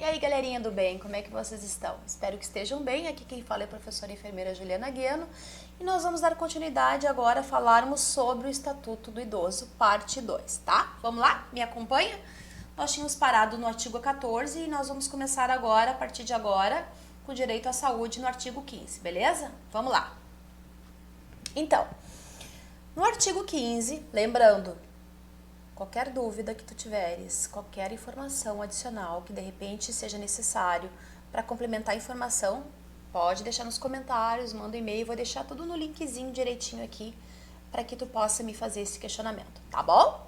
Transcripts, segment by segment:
aí, galerinha do bem, como é que vocês estão? Espero que estejam bem. Aqui quem fala é a professora enfermeira Juliana Guiano e nós vamos dar continuidade agora a falarmos sobre o Estatuto do Idoso, parte 2, tá? Vamos lá? Me acompanha? Nós tínhamos parado no artigo 14 e nós vamos começar agora, a partir de agora, com o direito à saúde no artigo 15, beleza? Vamos lá. Então, no artigo 15, lembrando, qualquer dúvida que tu tiveres, qualquer informação adicional que de repente seja necessário para complementar a informação, pode deixar nos comentários, manda um e-mail, vou deixar tudo no linkzinho direitinho aqui para que tu possa me fazer esse questionamento, tá bom?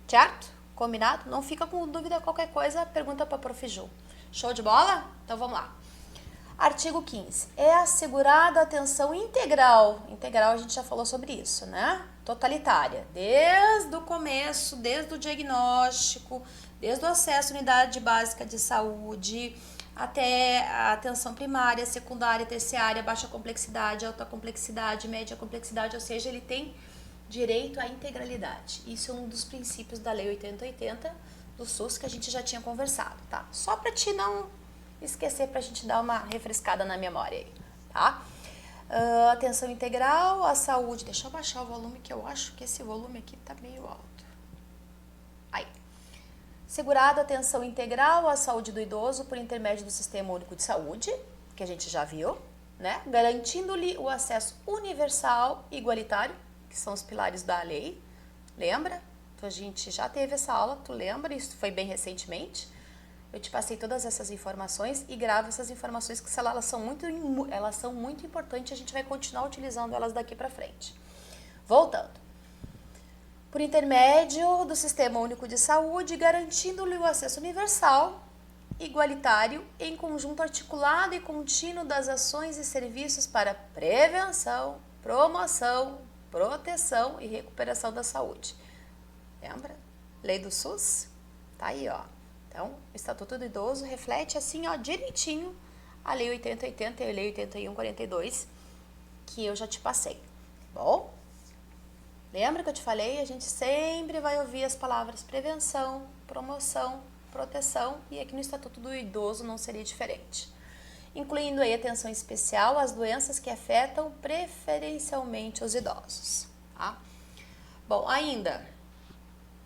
Certo? Combinado? Não fica com dúvida, qualquer coisa, pergunta para a Prof. Ju. Show de bola? Então vamos lá. Artigo 15. É assegurada a atenção integral. Integral a gente já falou sobre isso, né? Totalitária. Desde o começo, desde o diagnóstico, desde o acesso à unidade básica de saúde, até a atenção primária, secundária, terciária, baixa complexidade, alta complexidade, média complexidade, ou seja, ele tem direito à integralidade. Isso é um dos princípios da Lei 8080 do SUS que a gente já tinha conversado, tá? Só para te não esquecer, pra gente dar uma refrescada na memória aí, tá? Atenção integral à saúde. Deixa eu baixar o volume, que eu acho que esse volume aqui tá meio alto. Aí. Segurada atenção integral à saúde do idoso por intermédio do Sistema Único de Saúde, que a gente já viu, né? Garantindo-lhe o acesso universal e igualitário, que são os pilares da lei. Lembra? Então, a gente já teve essa aula, tu lembra? Isso foi bem recentemente. Eu te passei todas essas informações e gravo essas informações que elas são muito importantes, a gente vai continuar utilizando elas daqui para frente. Voltando. Por intermédio do Sistema Único de Saúde, garantindo-lhe o acesso universal, igualitário, em conjunto articulado e contínuo das ações e serviços para prevenção, promoção, proteção e recuperação da saúde. Lembra? Lei do SUS? Tá aí, ó. Então, o Estatuto do Idoso reflete assim, ó, direitinho a Lei 8080 e a Lei 8142, que eu já te passei. Bom, lembra que eu te falei? A gente sempre vai ouvir as palavras prevenção, promoção, proteção, e aqui no Estatuto do Idoso não seria diferente. Incluindo aí atenção especial às doenças que afetam preferencialmente os idosos, tá? Bom, ainda,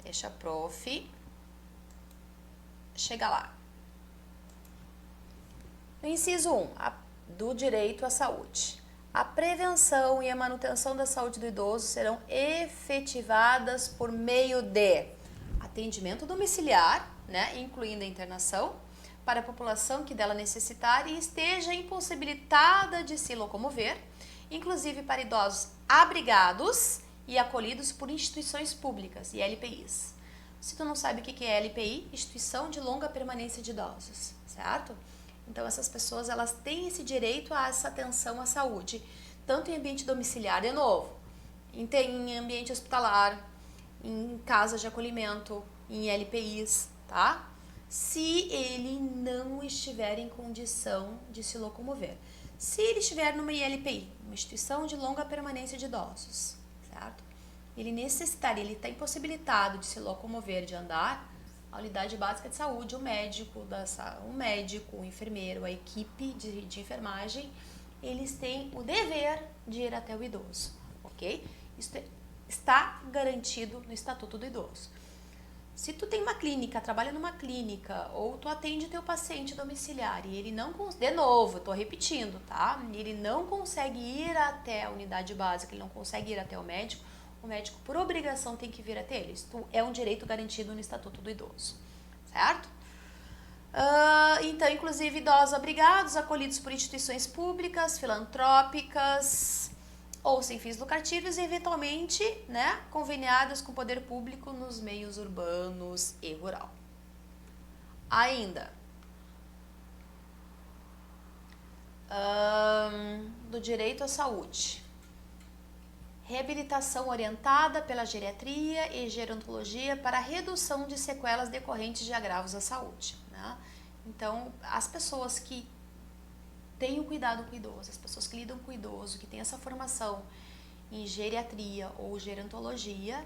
deixa a prof chega lá. No inciso 1, do direito à saúde. A prevenção e a manutenção da saúde do idoso serão efetivadas por meio de atendimento domiciliar, né, incluindo a internação, para a população que dela necessitar e esteja impossibilitada de se locomover, inclusive para idosos abrigados e acolhidos por instituições públicas e LPIs. Se tu não sabe o que é LPI, Instituição de Longa Permanência de Idosos, certo? Então, essas pessoas, elas têm esse direito a essa atenção à saúde, tanto em ambiente domiciliar, de novo, em ambiente hospitalar, em casas de acolhimento, em LPIs, tá? Se ele não estiver em condição de se locomover. Se ele estiver numa ILPI, uma Instituição de Longa Permanência de Idosos, certo? Ele está impossibilitado de se locomover, de andar, a unidade básica de saúde, o médico, o enfermeiro, a equipe de enfermagem, eles têm o dever de ir até o idoso, ok? Isso está garantido no Estatuto do Idoso. Se tu tem uma clínica, trabalha numa clínica, ou tu atende teu paciente domiciliar e ele não, de novo, tô repetindo, tá? Ele não consegue ir até a unidade básica, ele não consegue ir até o médico por obrigação tem que vir até ele. Isso é um direito garantido no Estatuto do Idoso, certo? Então, inclusive, idosos abrigados, acolhidos por instituições públicas, filantrópicas ou sem fins lucrativos e, eventualmente, né, conveniadas com o poder público nos meios urbanos e rural. Ainda, do direito à saúde. Reabilitação orientada pela geriatria e gerontologia para a redução de sequelas decorrentes de agravos à saúde, né? Então, as pessoas que têm o cuidado com o idoso, as pessoas que lidam com o idoso, que têm essa formação em geriatria ou gerontologia,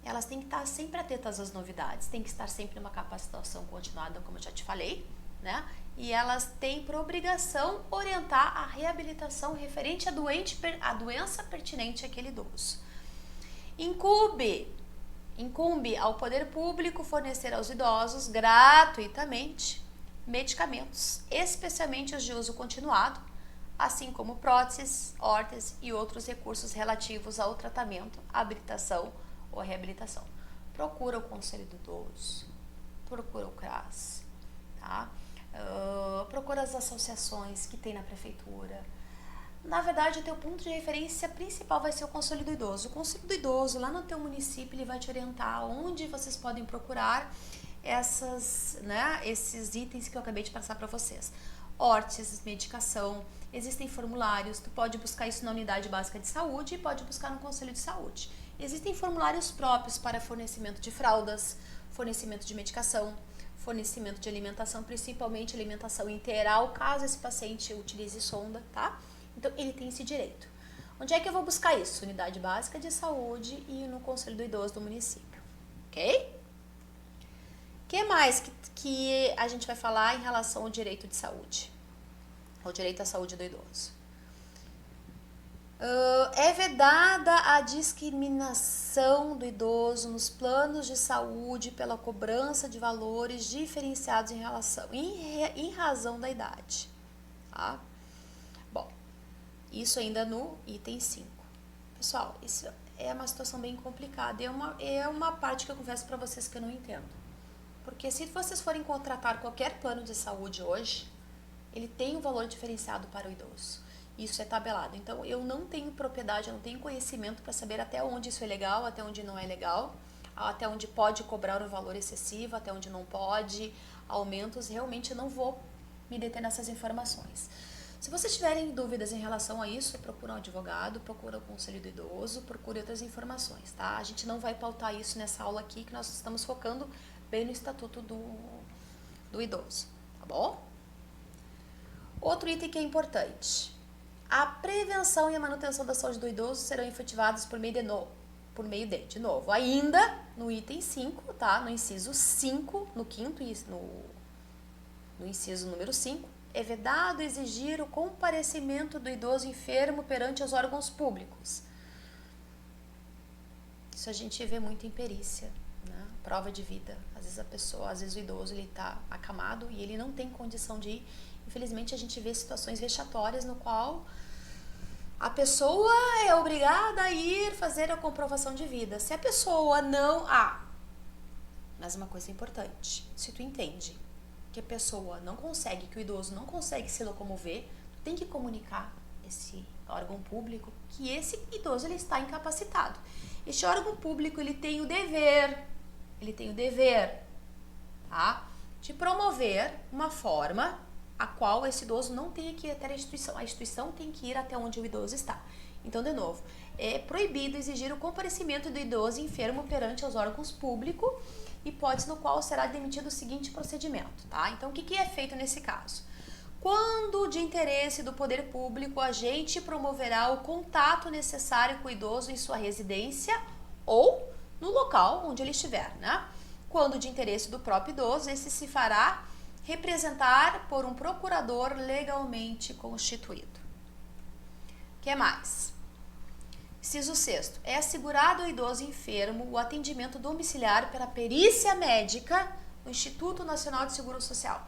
elas têm que estar sempre atentas às novidades, têm que estar sempre numa capacitação continuada, como eu já te falei, né? E elas têm por obrigação orientar a reabilitação referente à doença pertinente àquele idoso. Incumbe ao poder público fornecer aos idosos gratuitamente medicamentos, especialmente os de uso continuado, assim como próteses, órteses e outros recursos relativos ao tratamento, habilitação ou reabilitação. Procura o Conselho do Idoso, procura o CRAS, tá? Procura as associações que tem na prefeitura. Na verdade, o teu ponto de referência principal vai ser o Conselho do Idoso. O Conselho do Idoso, lá no teu município, ele vai te orientar onde vocês podem procurar esses itens que eu acabei de passar para vocês. Órteses, medicação, existem formulários, tu pode buscar isso na unidade básica de saúde e pode buscar no Conselho de Saúde. Existem formulários próprios para fornecimento de fraldas, fornecimento de medicação, fornecimento de alimentação, principalmente alimentação integral, caso esse paciente utilize sonda, tá? Então, ele tem esse direito. Onde é que eu vou buscar isso? Unidade básica de saúde e no Conselho do Idoso do município, ok? O que mais que a gente vai falar em relação ao direito de saúde? Ao direito à saúde do idoso. É vedada a discriminação do idoso nos planos de saúde pela cobrança de valores diferenciados em razão da idade, tá? Bom, isso ainda no item 5. Pessoal, isso é uma situação bem complicada, é uma parte que eu confesso para vocês que eu não entendo. Porque se vocês forem contratar qualquer plano de saúde hoje, ele tem um valor diferenciado para o idoso. Isso é tabelado. Então, eu não tenho propriedade, eu não tenho conhecimento para saber até onde isso é legal, até onde não é legal, até onde pode cobrar um valor excessivo, até onde não pode, aumentos. Realmente, eu não vou me deter nessas informações. Se vocês tiverem dúvidas em relação a isso, procura um advogado, procura o Conselho do Idoso, procure outras informações, tá? A gente não vai pautar isso nessa aula aqui, que nós estamos focando bem no Estatuto do Idoso, tá bom? Outro item que é importante. A prevenção e a manutenção da saúde do idoso serão efetivadas por meio de novo, ainda no item 5, tá? No inciso 5, no quinto, no inciso número 5, é vedado exigir o comparecimento do idoso enfermo perante os órgãos públicos. Isso a gente vê muito em perícia, né? Prova de vida. Às vezes o idoso ele tá acamado e ele não tem condição de ir. Infelizmente, a gente vê situações vexatórias no qual a pessoa é obrigada a ir fazer a comprovação de vida. Se a pessoa não... mas uma coisa importante. Se tu entende que a pessoa não consegue, que o idoso não consegue se locomover, tu tem que comunicar esse órgão público que esse idoso ele está incapacitado. Este órgão público ele tem o dever, tá? De promover uma forma a qual esse idoso não tenha que ir até a instituição tem que ir até onde o idoso está. Então, de novo, é proibido exigir o comparecimento do idoso enfermo perante os órgãos públicos, hipótese no qual será demitido o seguinte procedimento, tá? Então, o que é feito nesse caso? Quando de interesse do poder público, o agente promoverá o contato necessário com o idoso em sua residência ou no local onde ele estiver, né? Quando de interesse do próprio idoso, esse se fará representar por um procurador legalmente constituído. O que mais? Inciso 6º. É assegurado ao idoso enfermo o atendimento domiciliar pela perícia médica no Instituto Nacional de Seguro Social.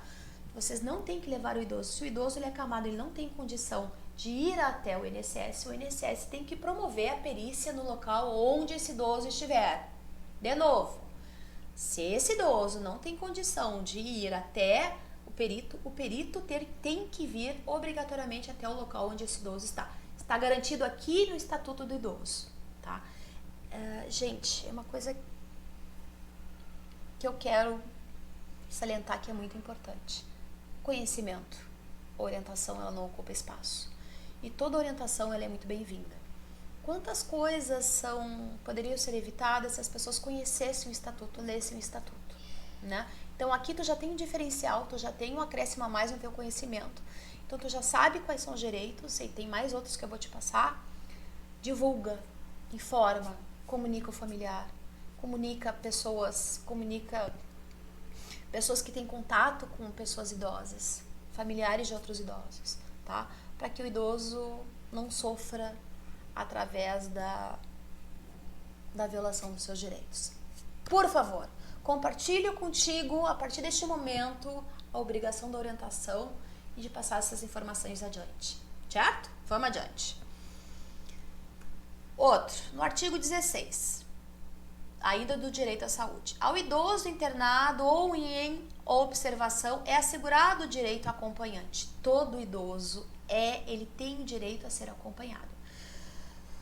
Vocês não têm que levar o idoso. Se o idoso ele é acamado, ele não tem condição de ir até o INSS tem que promover a perícia no local onde esse idoso estiver. De novo, se esse idoso não tem condição de ir até o perito tem que vir obrigatoriamente até o local onde esse idoso está. Está garantido aqui no Estatuto do Idoso, tá? Gente, é uma coisa que eu quero salientar que é muito importante. Conhecimento, orientação, ela não ocupa espaço. E toda orientação, ela é muito bem-vinda. Quantas coisas poderiam ser evitadas se as pessoas conhecessem o Estatuto, lessem o Estatuto, né? Então, aqui tu já tem um diferencial, tu já tem um acréscimo a mais no teu conhecimento. Então, tu já sabe quais são os direitos e tem mais outros que eu vou te passar. Divulga, informa, comunica o familiar, comunica pessoas, comunica pessoas que têm contato com pessoas idosas, familiares de outros idosos, tá? Para que o idoso não sofra através da violação dos seus direitos. Por favor, compartilho contigo, a partir deste momento, a obrigação da orientação e de passar essas informações adiante, certo? Vamos adiante. Outro, no artigo 16, ainda do direito à saúde. Ao idoso internado ou em observação é assegurado o direito acompanhante. Todo idoso ele tem o direito a ser acompanhado.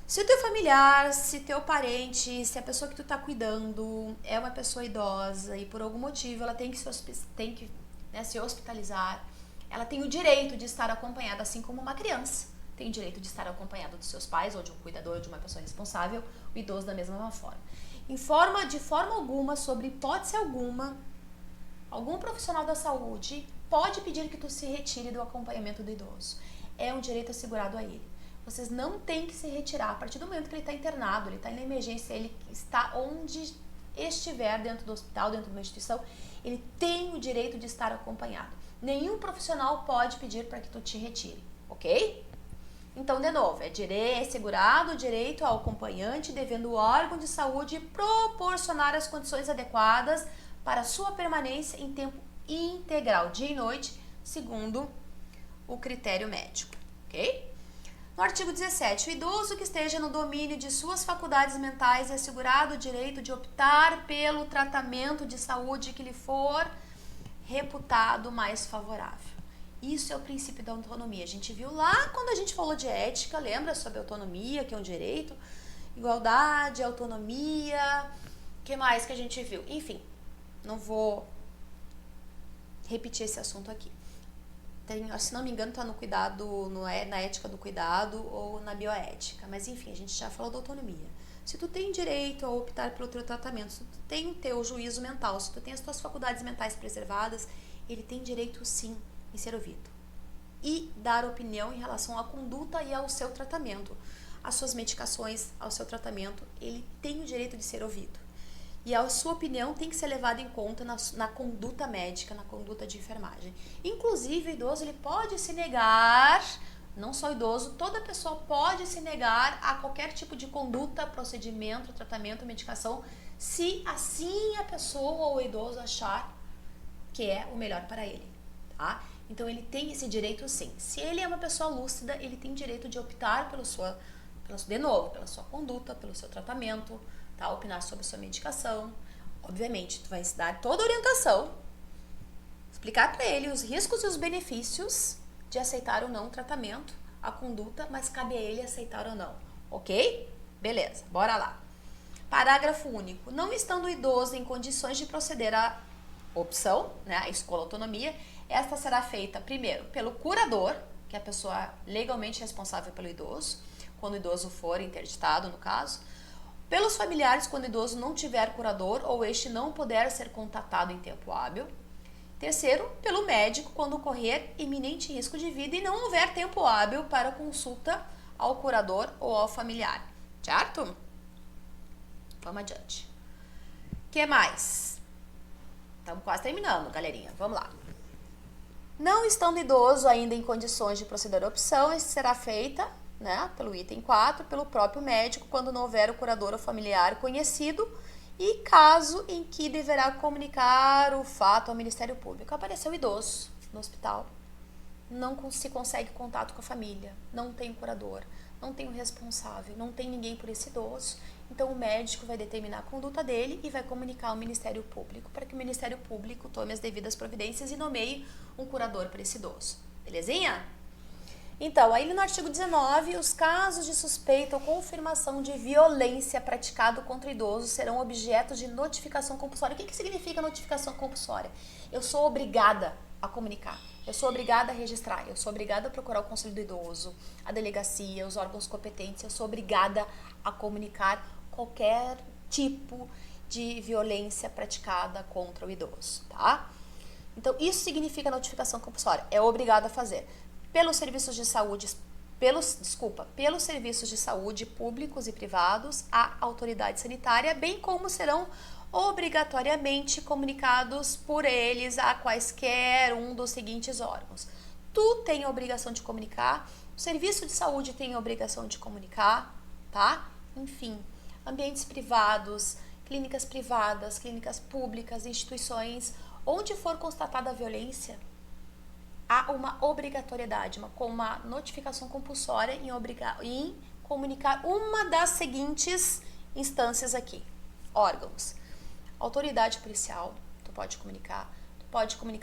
Se o teu familiar, se teu parente, se a pessoa que tu tá cuidando é uma pessoa idosa e por algum motivo ela tem que se hospitalizar, ela tem o direito de estar acompanhada, assim como uma criança tem o direito de estar acompanhada dos seus pais ou de um cuidador ou de uma pessoa responsável, o idoso da mesma forma. De forma alguma, sobre hipótese alguma, algum profissional da saúde pode pedir que tu se retire do acompanhamento do idoso. É um direito assegurado a ele. Vocês não têm que se retirar a partir do momento que ele está internado, ele está na emergência, ele está onde estiver dentro do hospital, dentro de uma instituição, ele tem o direito de estar acompanhado. Nenhum profissional pode pedir para que tu te retire, ok? Então, de novo, é assegurado o direito ao acompanhante, devendo o órgão de saúde proporcionar as condições adequadas para sua permanência em tempo integral, dia e noite, segundo o critério médico, ok? No artigo 17, o idoso que esteja no domínio de suas faculdades mentais é assegurado o direito de optar pelo tratamento de saúde que lhe for reputado mais favorável. Isso é o princípio da autonomia. A gente viu lá quando a gente falou de ética, lembra sobre autonomia, que é um direito, igualdade, autonomia, o que mais que a gente viu? Enfim, não vou repetir esse assunto aqui. Se não me engano, está no cuidado, na ética do cuidado ou na bioética. Mas enfim, a gente já falou da autonomia. Se tu tem direito a optar pelo teu tratamento, se tu tem o teu juízo mental, se tu tem as tuas faculdades mentais preservadas, ele tem direito sim em ser ouvido. E dar opinião em relação à conduta e ao seu tratamento. As suas medicações, ao seu tratamento, ele tem o direito de ser ouvido. E a sua opinião tem que ser levada em conta na conduta médica, na conduta de enfermagem. Inclusive, o idoso ele pode se negar, não só o idoso, toda pessoa pode se negar a qualquer tipo de conduta, procedimento, tratamento, medicação, se assim a pessoa ou o idoso achar que é o melhor para ele, tá? Então, ele tem esse direito sim. Se ele é uma pessoa lúcida, ele tem direito de optar pela sua conduta, pelo seu tratamento, tá? Opinar sobre a sua medicação. Obviamente, tu vai dar toda a orientação, explicar para ele os riscos e os benefícios de aceitar ou não o tratamento, a conduta, mas cabe a ele aceitar ou não, ok? Beleza, bora lá. Parágrafo único. Não estando o idoso em condições de proceder à opção, né, a escolha autonomia, esta será feita primeiro pelo curador, que é a pessoa legalmente responsável pelo idoso, quando o idoso for interditado, no caso, pelos familiares quando o idoso não tiver curador ou este não puder ser contatado em tempo hábil. Terceiro, pelo médico quando ocorrer iminente risco de vida e não houver tempo hábil para consulta ao curador ou ao familiar, certo? Vamos adiante. O que mais? Estamos quase terminando, galerinha. Vamos lá. Não estando idoso ainda em condições de proceder à opção, isso será feita, né, pelo item 4, pelo próprio médico, quando não houver o curador ou familiar conhecido, e caso em que deverá comunicar o fato ao Ministério Público. Apareceu idoso no hospital, não se consegue contato com a família, não tem curador, não tem o responsável, não tem ninguém por esse idoso, então o médico vai determinar a conduta dele e vai comunicar ao Ministério Público para que o Ministério Público tome as devidas providências e nomeie um curador para esse idoso. Belezinha? Então, aí no artigo 19, os casos de suspeita ou confirmação de violência praticado contra idoso serão objeto de notificação compulsória. O que significa notificação compulsória? Eu sou obrigada a comunicar, eu sou obrigada a registrar, eu sou obrigada a procurar o Conselho do Idoso, a delegacia, os órgãos competentes, eu sou obrigada a comunicar qualquer tipo de violência praticada contra o idoso, tá? Então, isso significa notificação compulsória, é obrigada a fazer. Pelos serviços de saúde, pelos serviços de saúde públicos e privados, à autoridade sanitária, bem como serão obrigatoriamente comunicados por eles a quaisquer um dos seguintes órgãos. Tu tem a obrigação de comunicar, o serviço de saúde tem a obrigação de comunicar, tá? Enfim, ambientes privados, clínicas públicas, instituições, onde for constatada a violência, há uma obrigatoriedade, uma notificação compulsória em comunicar uma das seguintes instâncias aqui, órgãos. Autoridade policial, tu pode comunicar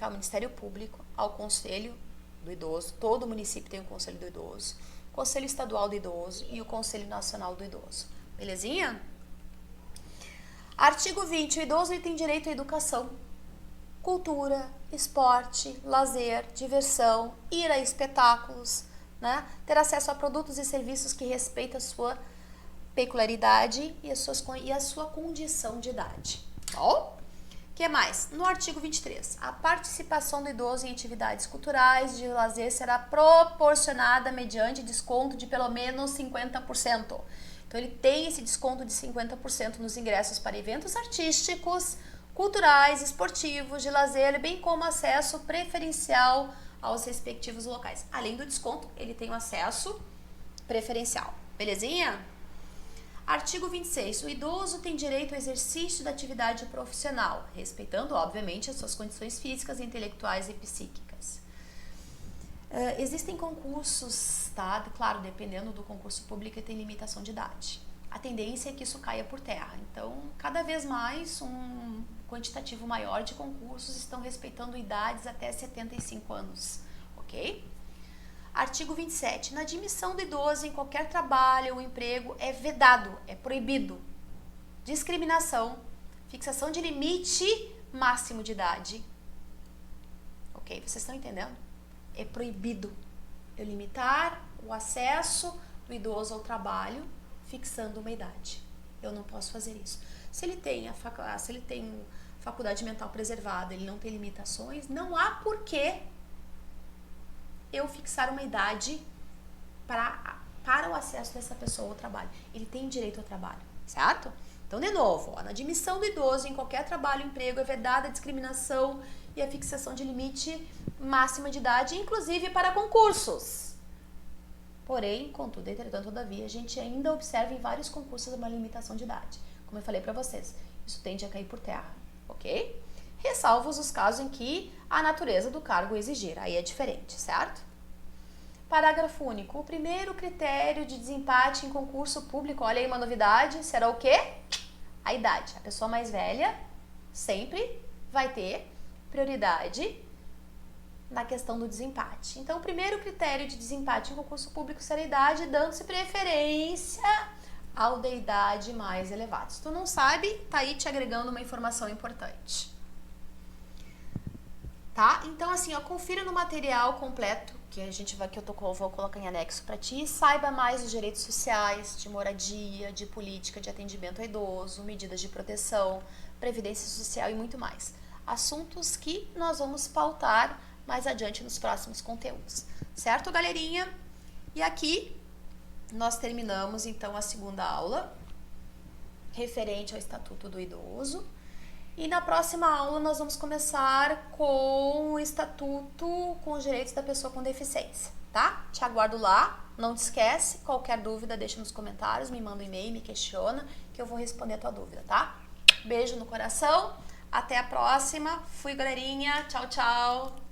ao Ministério Público, ao Conselho do Idoso, todo município tem o Conselho do Idoso, Conselho Estadual do Idoso e o Conselho Nacional do Idoso, belezinha? Artigo 20, o idoso tem direito à educação, cultura, esporte, lazer, diversão, ir a espetáculos, né? Ter acesso a produtos e serviços que respeitam a sua peculiaridade e a sua condição de idade. Bom? O que mais? No artigo 23, a participação do idoso em atividades culturais de lazer será proporcionada mediante desconto de pelo menos 50%. Então, ele tem esse desconto de 50% nos ingressos para eventos artísticos, culturais, esportivos, de lazer, bem como acesso preferencial aos respectivos locais. Além do desconto, ele tem o acesso preferencial. Belezinha? Artigo 26. O idoso tem direito ao exercício da atividade profissional, respeitando, obviamente, as suas condições físicas, intelectuais e psíquicas. Existem concursos, tá? Claro, dependendo do concurso público, tem limitação de idade. A tendência é que isso caia por terra. Então, cada vez mais, um quantitativo maior de concursos estão respeitando idades até 75 anos, ok? Artigo 27. Na admissão do idoso em qualquer trabalho ou emprego é vedado, é proibido. Discriminação, fixação de limite máximo de idade. Ok? Vocês estão entendendo? É proibido eu limitar o acesso do idoso ao trabalho fixando uma idade. Eu não posso fazer isso. Se ele tem faculdade mental preservada, ele não tem limitações, não há porquê eu fixar uma idade para o acesso dessa pessoa ao trabalho. Ele tem direito ao trabalho, certo? Então, de novo, na admissão do idoso em qualquer trabalho ou emprego é vedada a discriminação e a fixação de limite máxima de idade, inclusive para concursos. Porém, contudo, entretanto, todavia, a gente ainda observa em vários concursos uma limitação de idade. Como eu falei para vocês, isso tende a cair por terra, ok? Ressalvos os casos em que a natureza do cargo exigir, aí é diferente, certo? Parágrafo único. O primeiro critério de desempate em concurso público, olha aí uma novidade, será o quê? A idade. A pessoa mais velha sempre vai ter prioridade na questão do desempate. Então, o primeiro critério de desempate em concurso público será a idade, dando-se preferência ao da idade mais elevada. Se tu não sabe, tá aí te agregando uma informação importante. Tá? Então, assim, ó, confira no material completo que vou colocar em anexo para ti, saiba mais dos direitos sociais, de moradia, de política de atendimento ao idoso, medidas de proteção, previdência social e muito mais. Assuntos que nós vamos pautar mais adiante nos próximos conteúdos. Certo, galerinha? E aqui nós terminamos, então, a segunda aula referente ao Estatuto do Idoso. E na próxima aula nós vamos começar com o Estatuto com os direitos da pessoa com deficiência, tá? Te aguardo lá, não te esquece, qualquer dúvida deixa nos comentários, me manda um e-mail, me questiona, que eu vou responder a tua dúvida, tá? Beijo no coração, até a próxima, fui galerinha, tchau, tchau!